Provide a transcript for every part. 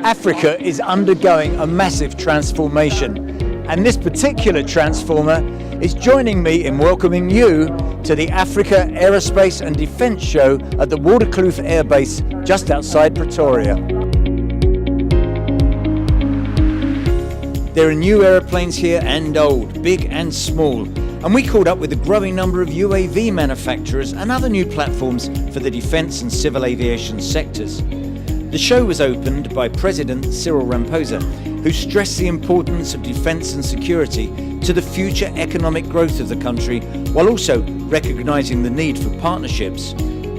Africa is undergoing a massive transformation, and this particular transformer is joining me in welcoming you to the Africa Aerospace and Defence show at the Waterkloof Air Base just outside Pretoria. There are new aeroplanes here and old, big and small, and we caught up with a growing number of UAV manufacturers and other new platforms for the defence and civil aviation sectors. The show was opened by President Cyril Ramaphosa, who stressed the importance of defence and security to the future economic growth of the country, while also recognising the need for partnerships.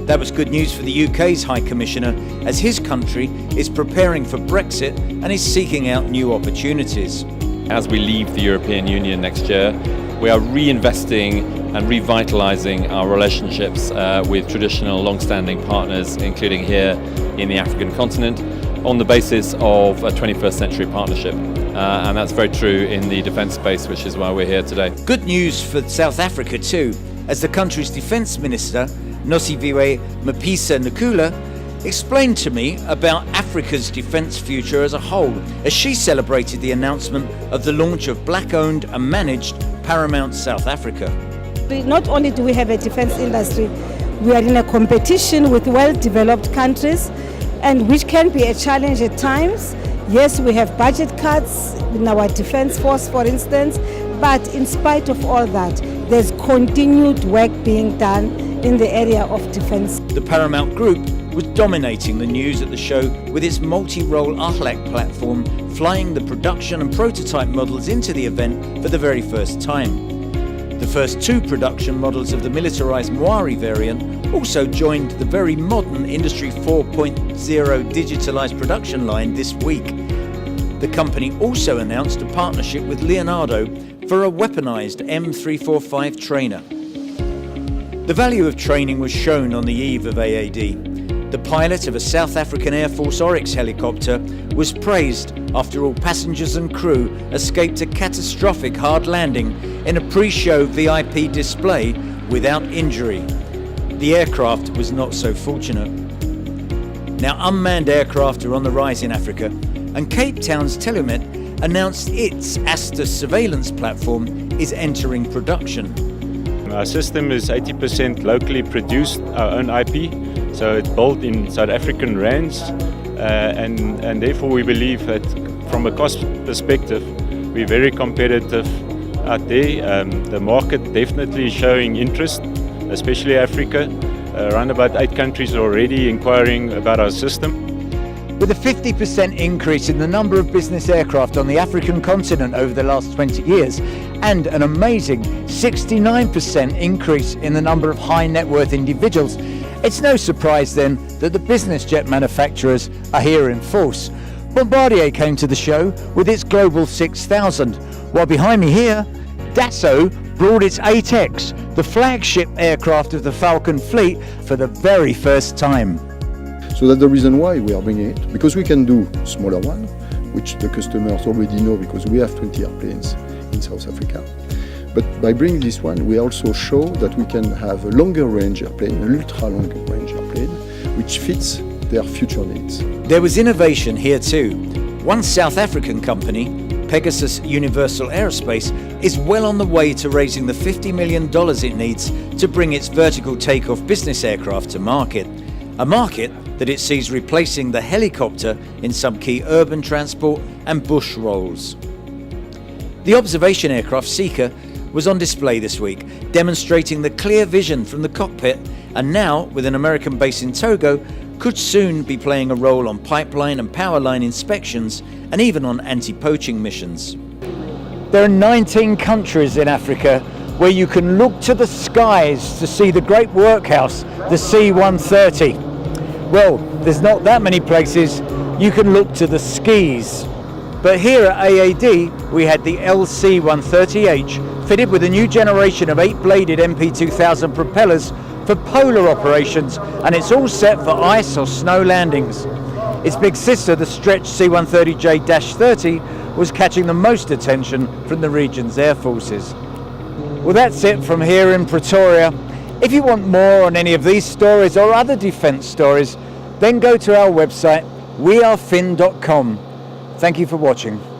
That was good news for the UK's High Commissioner, as his country is preparing for Brexit and is seeking out new opportunities. As we leave the European Union next year, we are reinvesting and revitalising our relationships with traditional long-standing partners, including here in the African continent, on the basis of a 21st century partnership. And that's very true in the defence space, which is why we're here today. Good news for South Africa too, as the country's Defence Minister, Nosiviwe Mapisa-Nqukula, explained to me about Africa's defence future as a whole, as she celebrated the announcement of the launch of black-owned and managed Paramount South Africa. Not only do we have a defence industry, we are in a competition with well-developed countries, and which can be a challenge at times. Yes, we have budget cuts in our defence force, for instance, but in spite of all that, there's continued work being done in the area of defence. The Paramount Group was dominating the news at the show with its multi-role Ahlak platform, flying the production and prototype models into the event for the very first time. The first two production models of the militarised Mwari variant also joined the very modern Industry 4.0 digitalised production line this week. The company also announced a partnership with Leonardo for a weaponised M345 trainer. The value of training was shown on the eve of AAD. The pilot of a South African Air Force Oryx helicopter was praised after all passengers and crew escaped a catastrophic hard landing in a pre-show VIP display without injury. The aircraft was not so fortunate. Now, unmanned aircraft are on the rise in Africa, and Cape Town's Tellumat announced its Asta surveillance platform is entering production. Our system is 80% locally produced, our own IP, so it's built in South African rands, and therefore we believe that from a cost perspective we're very competitive out there. The market definitely showing interest, especially Africa. Around about 8 countries are already inquiring about our system. With a 50% increase in the number of business aircraft on the African continent over the last 20 years, and an amazing 69% increase in the number of high net worth individuals, it's no surprise then that the business jet manufacturers are here in force. Bombardier came to the show with its Global 6000, while behind me here, Dassault brought its 8X, the flagship aircraft of the Falcon fleet, for the very first time. So that's the reason why we are bringing it, because we can do smaller one, which the customers already know because we have 20 airplanes in South Africa. But by bringing this one, we also show that we can have a longer range airplane, an ultra long range airplane, which fits their future needs. There was innovation here too. One South African company, Pegasus Universal Aerospace, is well on the way to raising the $50 million it needs to bring its vertical takeoff business aircraft to market. A market that it sees replacing the helicopter in some key urban transport and bush roles. The observation aircraft Seeker was on display this week, demonstrating the clear vision from the cockpit, and now, with an American base in Togo, could soon be playing a role on pipeline and power line inspections and even on anti-poaching missions. There are 19 countries in Africa where you can look to the skies to see the great workhouse, the C-130. Well, there's not that many places you can look to the skis. But here at AAD, we had the LC-130H fitted with a new generation of 8-bladed MP2000 propellers for polar operations, and it's all set for ice or snow landings. Its big sister, the stretched C-130J-30, was catching the most attention from the region's air forces. Well, that's it from here in Pretoria. If you want more on any of these stories or other defence stories, then go to our website wearefin.com. Thank you for watching.